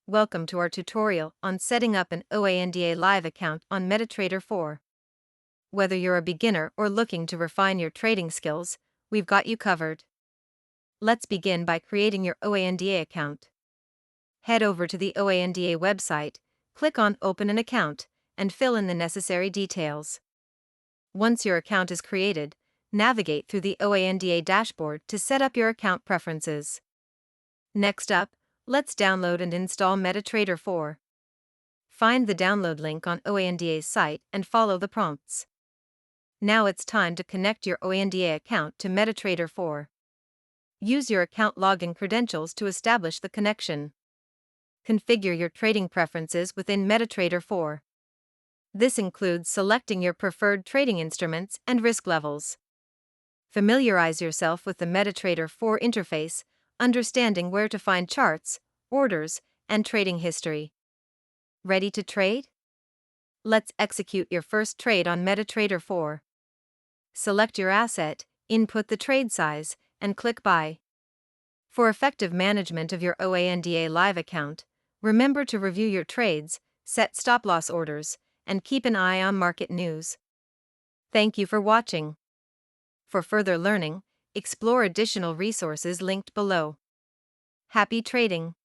Welcome to our tutorial on setting up an Oanda Live account on Metatrader 4. Whether you're a beginner or looking to refine your trading skills, we've got you covered. Let's begin by creating your Oanda account. Head over to the Oanda website, click on Open an Account, and fill in the necessary details. Once your account is created, navigate through the Oanda dashboard to set up your account preferences. Next up, let's download and install Metatrader 4. Find the download link on Oanda's site and follow the prompts. Now it's time to connect your Oanda account to Metatrader 4. Use your account login credentials to establish the connection. Configure your trading preferences within Metatrader 4. This includes selecting your preferred trading instruments and risk levels. Familiarize yourself with the Metatrader 4 interface, understanding where to find charts, orders, and trading history. Ready to trade? Let's execute your first trade on Metatrader 4. Select your asset, input the trade size, and click Buy. For effective management of your Oanda Live account, remember to review your trades, set stop-loss orders, and keep an eye on market news. Thank you for watching. For further learning, explore additional resources linked below. Happy trading!